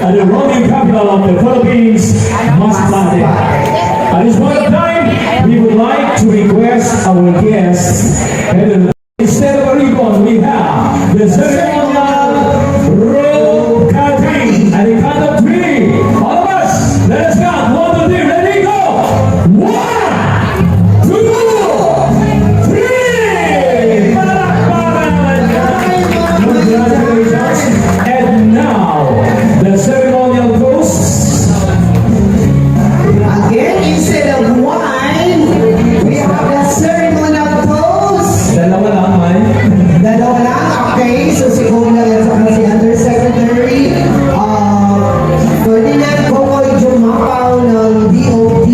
at the rodeo capital of the Philippines, Masbate. At this point of time, we would like to request our guests, and instead of a ribbon, we have the ceremonial rope cutting. At the count of three, all of us, let us count. 1, 2, 3, ready, go! 1, 2, 3! Congratulations! And now, the ceremonial toasts. Again, instead of wine, we have the ceremonial toast. Dalawa lang, man. Dalawa lang, okay? So siguro lang yan sa si Undersecretary Ferdinand Kokoy Jumapaw ng DOT.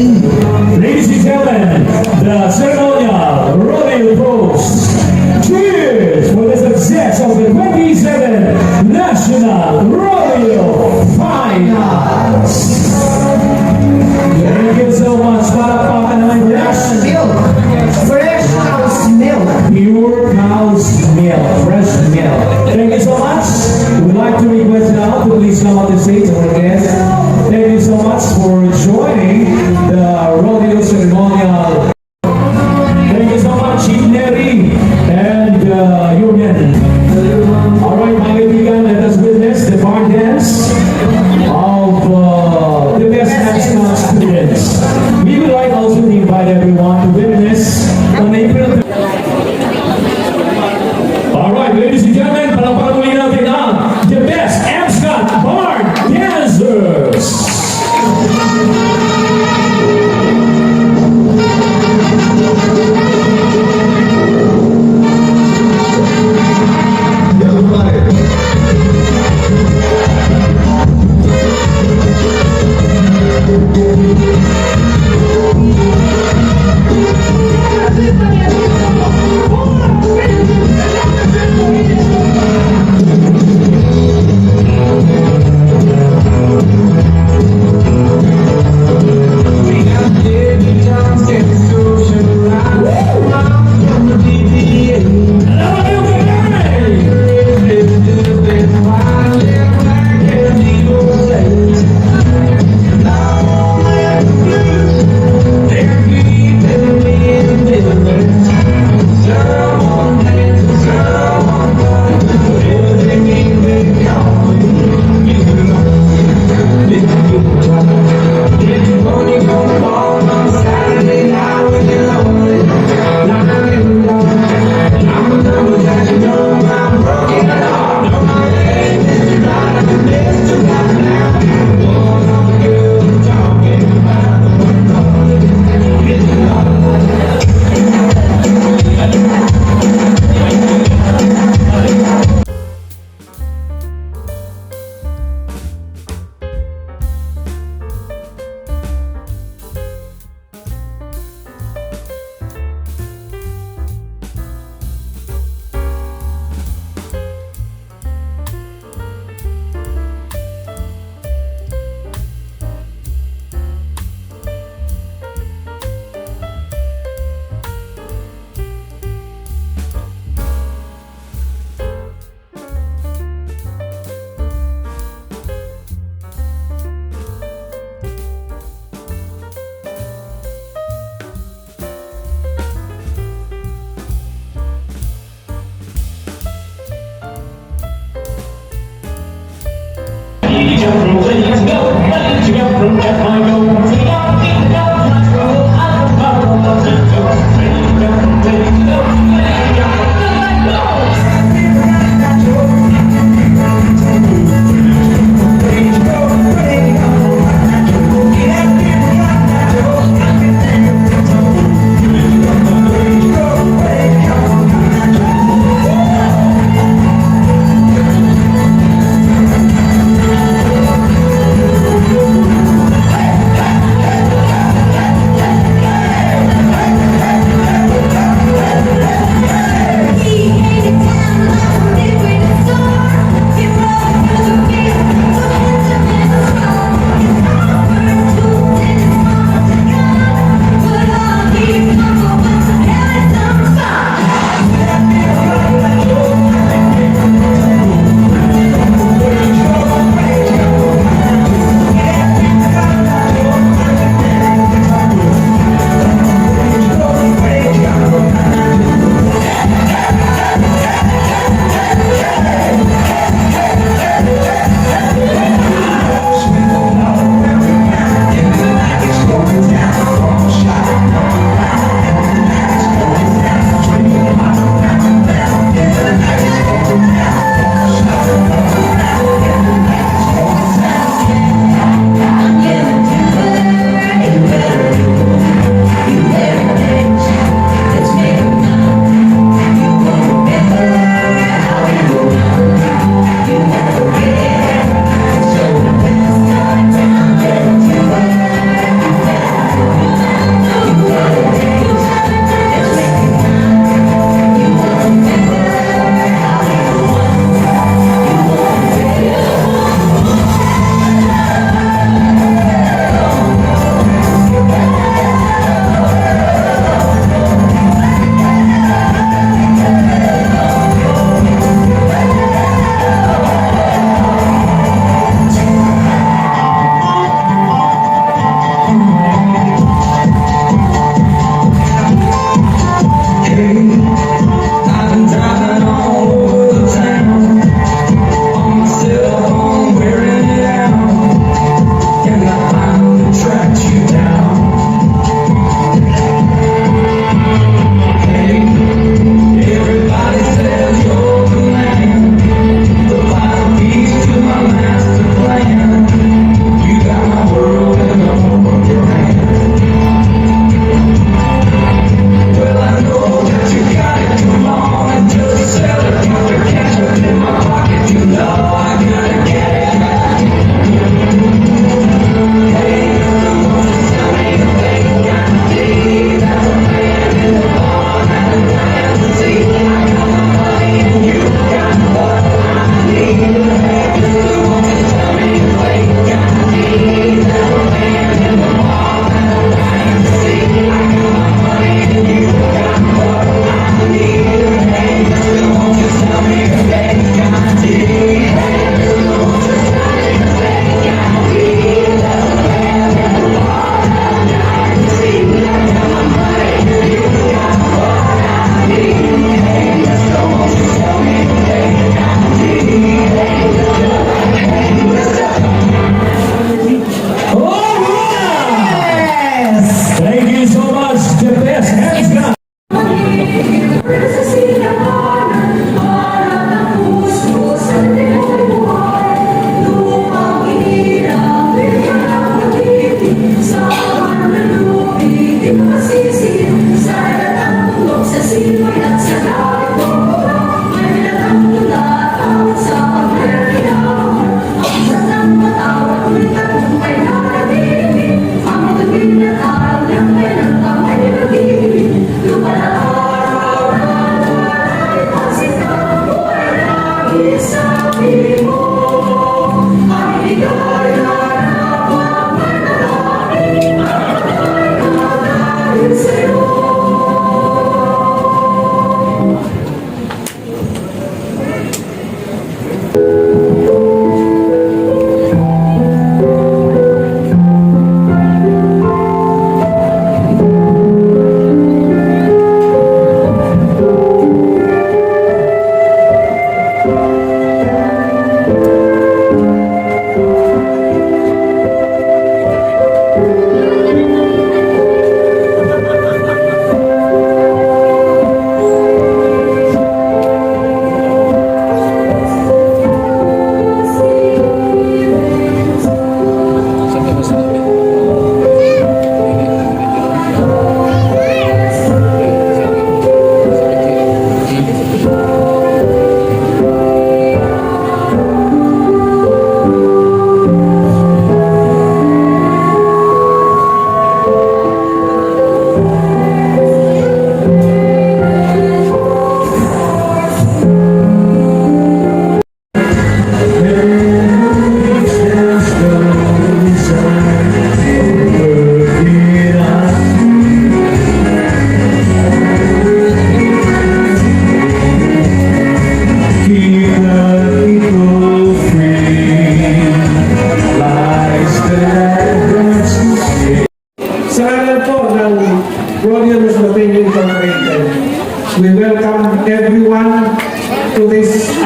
Ladies and gentlemen, the ceremonial rodeo toast. Cheers for the success of the 27th National Rodeo Finals. Thank you so much. Palakpakan naman Fresh milk. Fresh cow's milk. pure cow's milk, fresh milk. Thank you so much. We'd like to request now to please come on the stage, our guests. Thank you so much for joining the rodeo ceremonial. Thank you so much, Chief Neri and Union. Alright, mga kaibigan, let us witness the barn dance of the best national students. We would like also to invite everyone to witness on April. Alright, ladies and gentlemen, palakpakan muli natin ang the best Amscot barn dancers.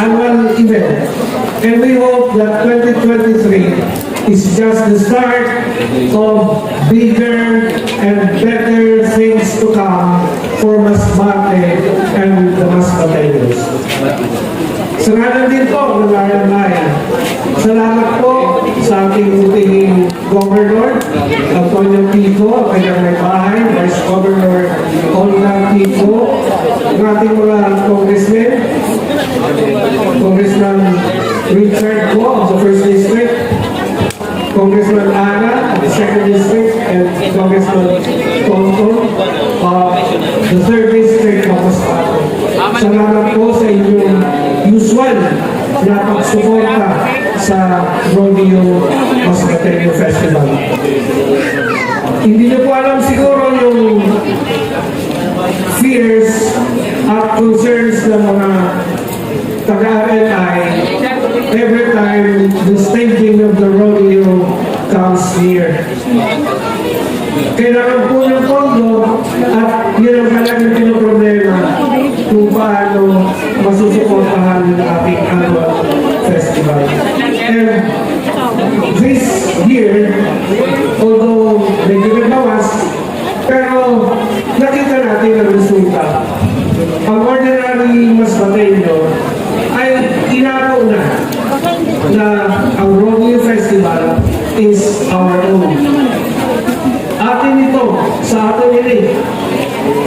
annual event. And we hope that 2023 is just the start of bigger and better things to come for Masbate and the Masbateños. Sa ngalan din po ng Bayan, salamat po sa ating muting Governor, Antonio Pico, kanyang may bahay, Vice Governor Olga Pico, ang ating mga congressmen, Congressman Richard po of the 1st District, Congressman Ana of the 2nd District, and Congressman Tonton of the 3rd District of Masbate. Salamat po sa inyong usual na pagsuporta sa Rodeo Masbateño Festival. Hindi niyo po alam siguro yung fears at concerns ng mga taga-RNI every time the staging of the rodeo comes near. Kailangan po ng pondo at yun ang talagang pinoproblema kung paano masusuportahan ng ating annual festival. And this year, although medyo nagbawas, pero nakita natin ang resulta. Ang ordinary Masbateño ay inaraw na ang rodeo festival is our own. Atin ito sa atin ini.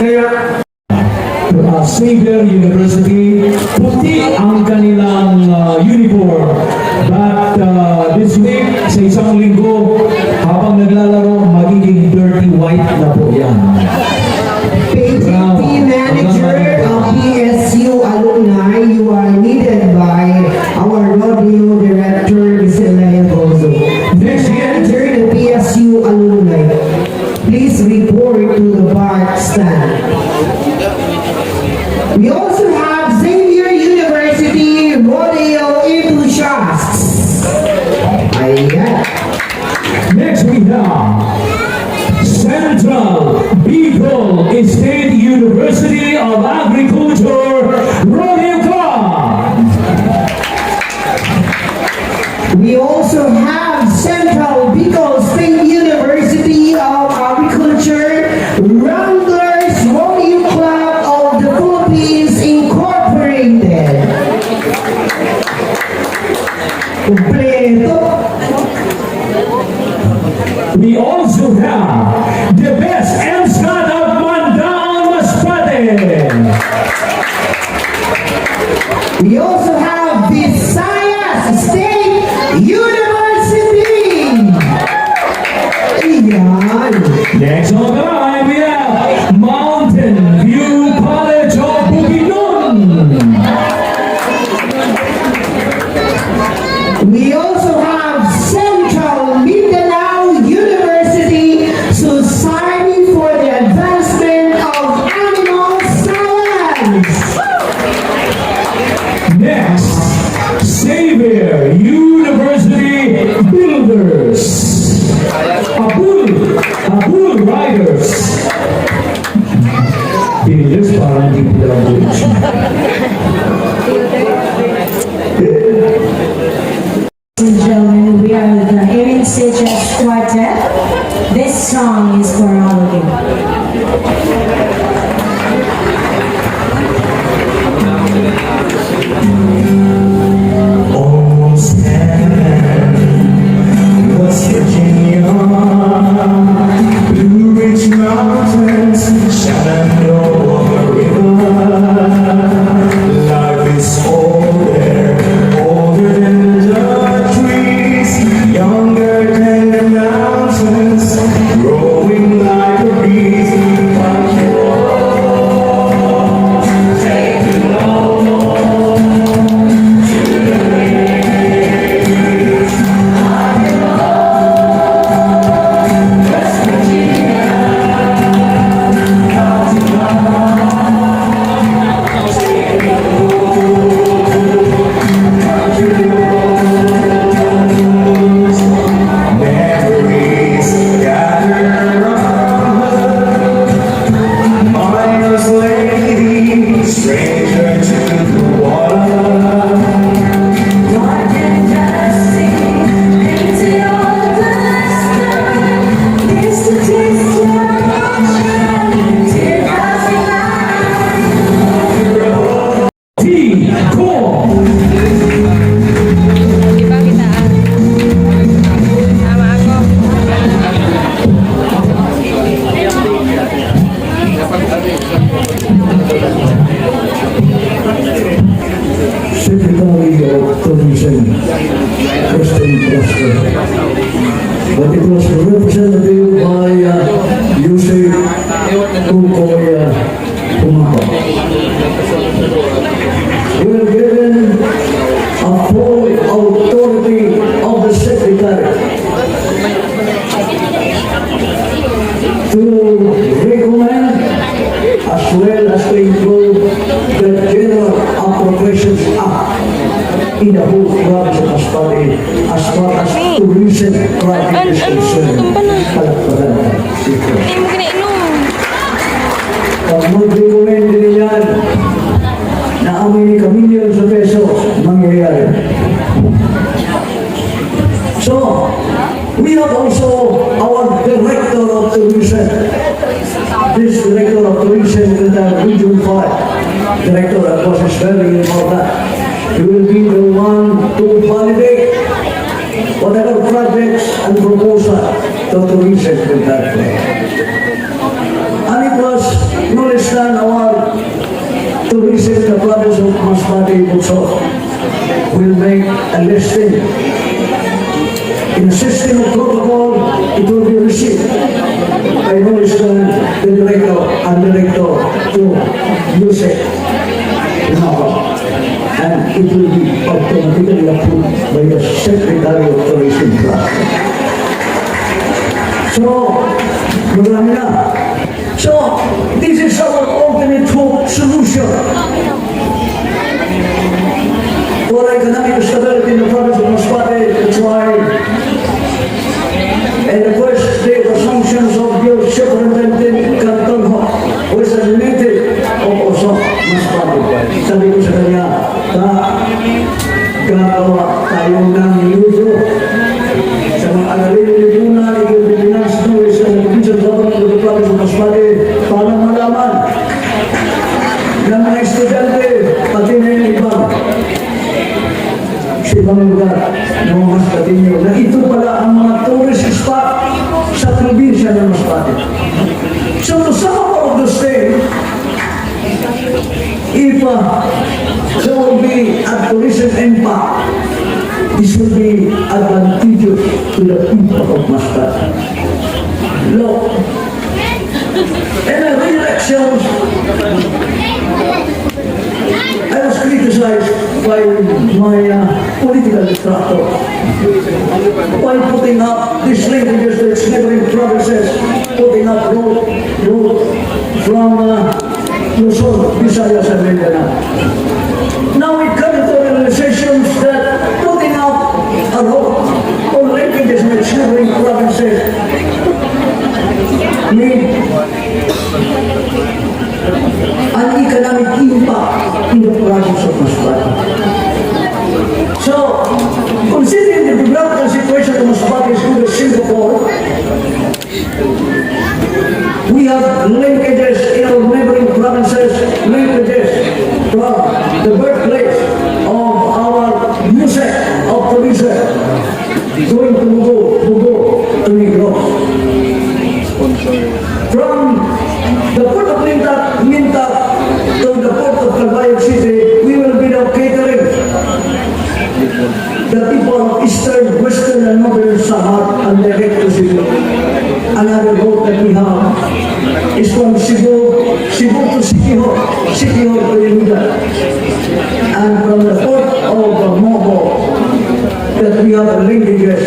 Kaya Xavier University, puti ang kanilang uniform. But this week, sa isang linggo, habang naglalaro, magiging dirty white na po yan. Painting manager of PSU alumni, you are needed by our rodeo director, Gisela Bozo. Next year, Enter the PSU alumni. Please report to the bar stand. We also have Xavier University rodeo enthusiasts. Ayan. next we have Central Bicol State University of Agriculture, Rodeo Club. We also have Central Bicol State University of Agriculture, Wranglers Rodeo Club of the Philippines Incorporated. Kompleto. We also have the best MSCAT of Mandaon Masbate. We also have Visayas State University. Ayan. Next on the line, we have Mountain View College of Bukidnon. We also have Central Mindanao University Society for the Advancement of Animal Science. Next, Xavier University Builders. Abul Riders. Builders parang di bilang builders. Ladies and gentlemen, we are the Erin Sages Quartet. This song is for all of you. Almost heaven, West Virginia, Blue Ridge Mountains, Shenandoah River. Life is older, older than the trees, younger than the mountains, growing like a breeze. Take it all. But it was represented by Yusei Kukoy Kumako. We were given a full authority of the secretary to recommend as well as to include the General Appropriations Act in the whole province of Masbate as far as tourism project is concerned. Palakpakan na ito. Pag mag-recommend din yan na amin ni kamilyon sa peso, mangyayari. So, we have also our Director of Tourism. This Director of Tourism with the Region 5. Director, of course, is very important. He will be the one to validate whatever projects and proposal the tourism will have. And it was no less than our tourism, the province of Masbate also will make a listing. In a system of protocol, it will be received by no less than the director and director to use it. And it will be automatically approved by the Secretary of Tourism Trust. So, marami na. So, this is our ultimate hope solution for economic stability in the province of Masbate. That's why, and the first day of assumptions of your superintendent, Canton Hall, was a native of Oso, Masbate. Sabi ko sa kanya, gagawa tayo ng yudo sa mga alalili na Pilipinas sa Provincial Government of the Province of Masbate para malaman ng mga estudyante pati na yung ibang sa ibang lugar ng mga Masbateño na ito pala ang mga tourist spot sa probinsya ng Masbate. So to sum up all of the same, if there will be a tourism impact, this will be advantageous to the people of Masbate. Look, in the re-elections, I was criticized by my political instructor by putting up these linkages to its neighboring provinces, putting up road from Luzon, Visayas, and Mindanao. Now we come to realizations that putting up a road or linkages to its neighboring provinces mean an economic impact in the province of Masbate. So, considering the geographical situation of Masbate is good as Singapore, we have linkages in our neighboring provinces, linkages from the birthplace of our music of tourism, going to Bugo to Negros. From the port of Minta to the port of Calbayog City, we will be now catering the people of Eastern, Western, and Northern Samar and direct to Cebu. Another boat that we have is from Cebu to Siquijor to Ilugan. And from the port of Mogo, that we have linkages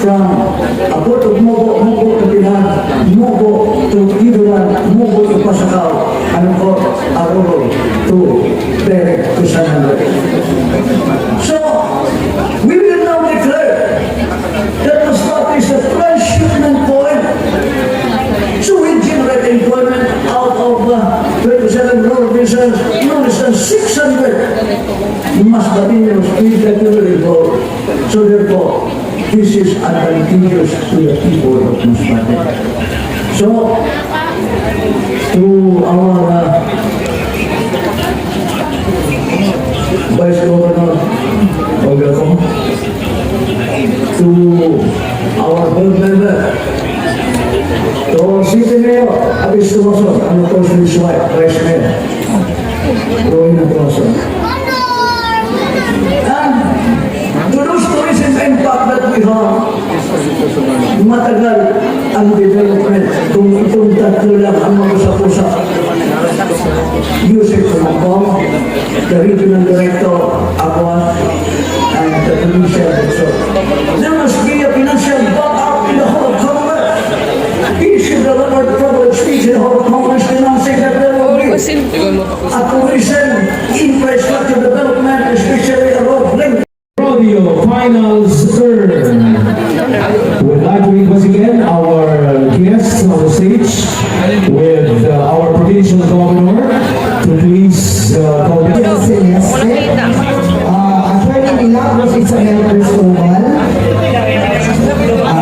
from a port of Mogo to Pinan, Mogo to Ilugan, Mogo to Pasacao, and of course, Aroro to direct to San Andres. So, we will now declare that Masbate is a transshipment point. So we generate employment out of 27 provinces, no less than 600 Masbateños that will involve. So therefore, this is advantageous to the people of Masbate. So, to our Vice Governor Ogako, to our board member, to our city mayor, Abis Tumason, and of course his wife, Vice Mayor, Rowena Tumason. And to those tourism impact that we Bihar, matagal ang development kung itong tatlo lang ang mag-usap-usap. Yusek Sumangkong, the regional director, Aqua, and the provincial director. There must be a financial backup in the whole Congress. He should deliver the public speech in the whole Congress denouncing that there will be a tourism infrastructure development, especially a road link. Rodeo Finals Turn. We'd like to request again our guests on the stage with our provincial governor to please call the Celeste. Attorney Milagros Isabel Cristobal.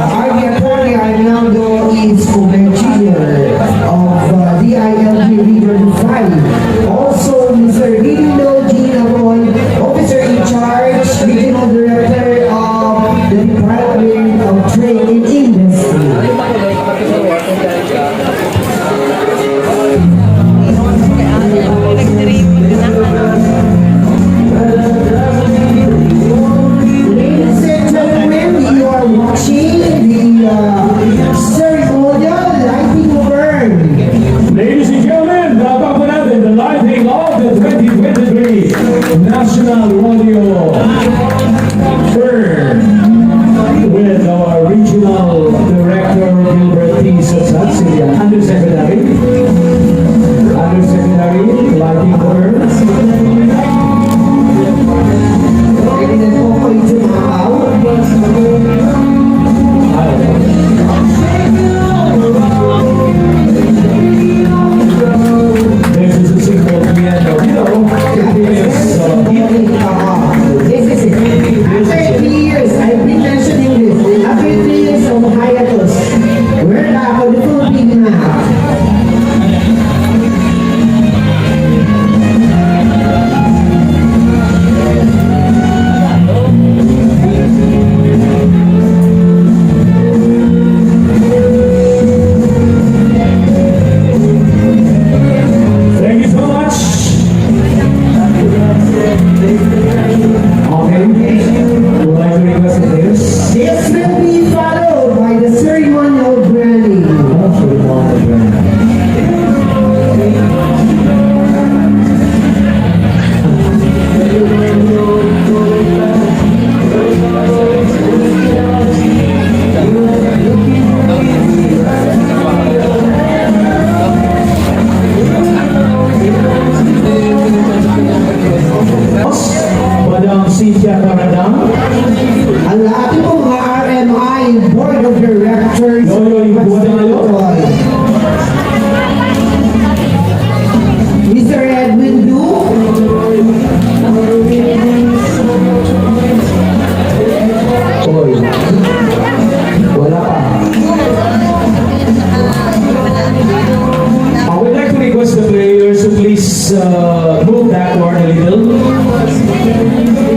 RD Attorney Arnaldo Escobar Jr. of DILG Region 5. Also, Mr. Lindo G. Naroy, Officer in Charge, Regional Director of the Department of Trade and Industry. Ladies and gentlemen, you are watching the ceremonial lighting burn. Ladies and gentlemen, dapat po natin the lighting of the 2023 National Rodeo Turn with our regional director Gilbert T. Satsat, Undersecretary, lighting burn. Pwede na po kayo tumahaw. This is a symbol of the end of, This is it. After 3 years, I've been mentioning this. After 3 years of hiatus, we're back on the Philippine map. Thank you so much. Okay, would like to request this. This will be followed by the ceremonial branding. Madam Cynthia Caradang. Ang lahat pong mga RMI Board of Directors. Yoyo, ibubuhat na kayo. Mr. Edwin Du. Oy, wala pa. I would like to request the players to please move backward a little.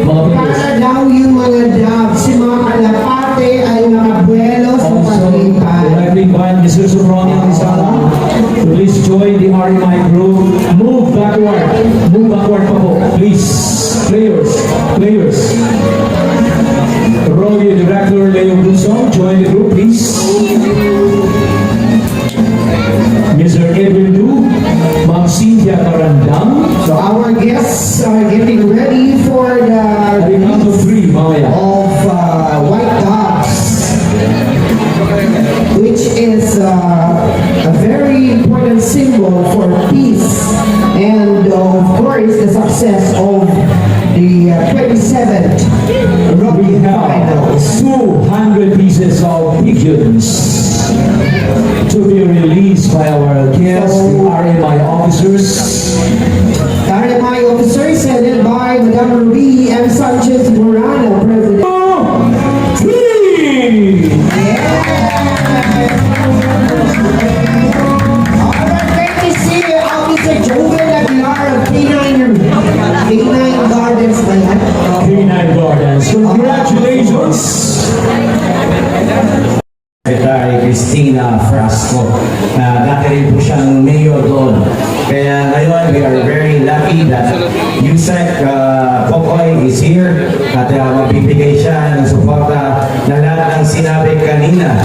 Mga players. Para daw yung mga doves, si mga kalapate ay nakabuelo sa Also, paglipan. would like to invite Mr. Sobroni Rizala to please join the RMI group. Move backward. Move backward pa po. Please. Players. Rodeo Director Leo Bunson, join the group, please. Mr. Edwin Du, Ma'am Cynthia Carandang. So our guests are getting ready for the At the count of 3, mamaya. of white dogs, which is a very important symbol for peace and of course the success of the 27th We Rugby have Finals. 200 pieces of pigeons to be released by our guests, the RMI officers. RMI officers headed by Madam Ruby M. Sanchez Morano, President. 3! Alright, great to see you, Officer Joven Aguilar of K9 Gardens ba yan? K9 Gardens. Congratulations! Secretary Cristina Frasco, na dati rin po siyang mayor doon. Kaya ngayon, we are very lucky that Yusek Popoy is here at magbibigay siya ng suporta na lahat ng sinabi kanina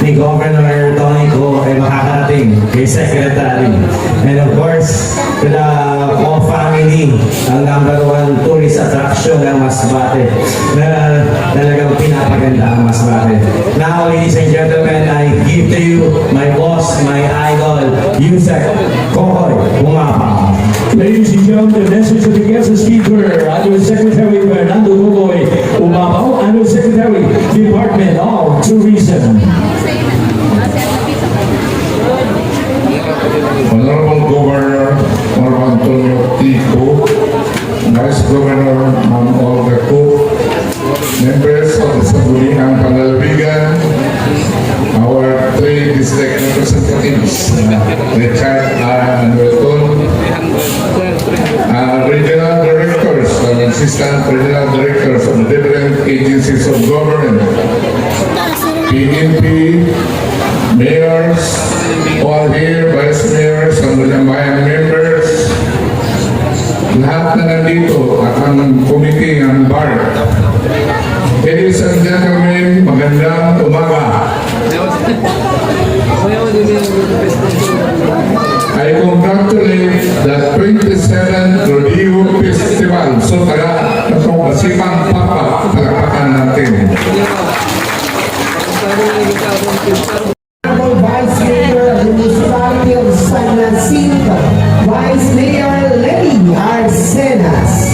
ni Governor Tonico ay makakarating kay Secretary. And of course, to the whole family, ang number one tourist attraction ng Masbate na talagang pinapaganda ang Masbate. Now, ladies and gentlemen, I give to you my boss, my idol, Yusek Kokoy Umapang. Ladies and gentlemen, the message of the guest speaker, Undersecretary Fernando Gogoy Umapao, Undersecretary, Department of Tourism. Honorable Governor, Honorable Antonio Tico, Vice Governor Ma'am Olga Cook, members of the Sangguniang Panlalawigan, our three district representatives, Richard R. Anueton, regional directors, assistant regional directors of the different agencies of government, PNP, mayors, all here, vice mayors, Sangguniang Bayan members, lahat na nandito at ang committee ng BART. Ladies and gentlemen, magandang umaga. I congratulate the 27th Rodeo Festival. So, masipang papa, palakpakan natin. Vice Mayor of the Municipality of San Jacinto, Vice Mayor Lenny Arcenas.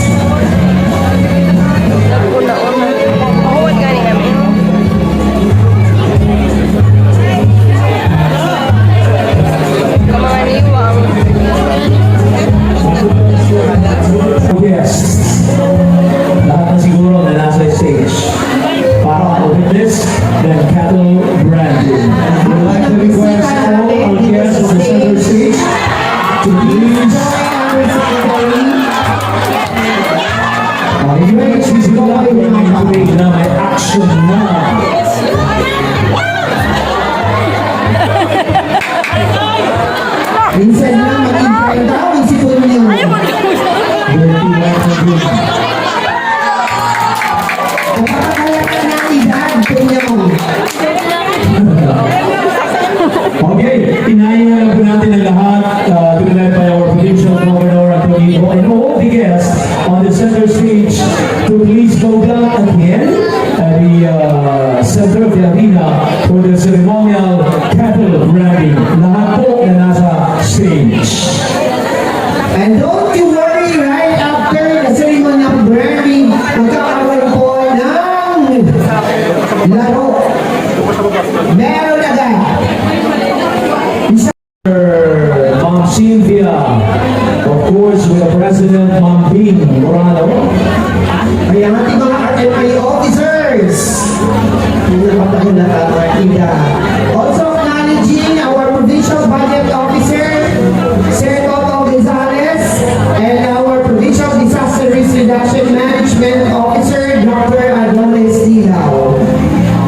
Yes. Lahat na siguro na nasa stage. Para ma-witness the cattle branding. And we'd like to request all our guests on the center stage to please engage this live and na may action na. Minsan na mag-invite daw, isipon niyo. Napakalakas ng edad, tingnan mo. Okay, inaayaan po natin ang lahat tulad by our provincial governor Antonio and all the guests on the center stage to please go down again at the center of the arena for the ceremonial cattle branding. Lahat po na nasa stage. And don't you worry, right after the ceremony of branding, magkakaroon po ng laro. Meron agad. Ma'am Cynthia, of course, with the President, Ma'am Bing Morano. Ay, ang ating mga RMI officers. Pinapatay na partida. Also acknowledging our provincial budget officer, Sir Toto Gonzales, and our provincial disaster risk reduction management officer, Dr. Adonis Dilao.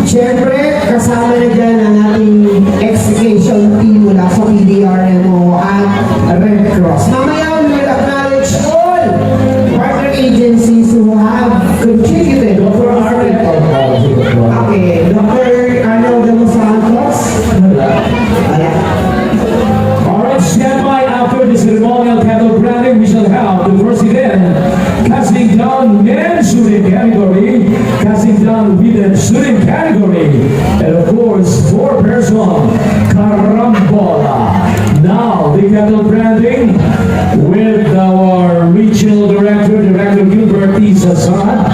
Siyempre, kasama na dyan ang ating execution team mula sa PDRMO at Red Cross. Mamaya, we will acknowledge all partner agencies who have contributed. Dr. Arvin. Okay, Dr. Arnold de Los Santos. Ayan. Alright, stand by after the ceremonial cattle branding. We shall have the first event, casting down men's shooting category, casting down women's shooting category, and of course, 4-person carambola. Now, the cattle branding with our regional director, Director Gilbert T. Sazan,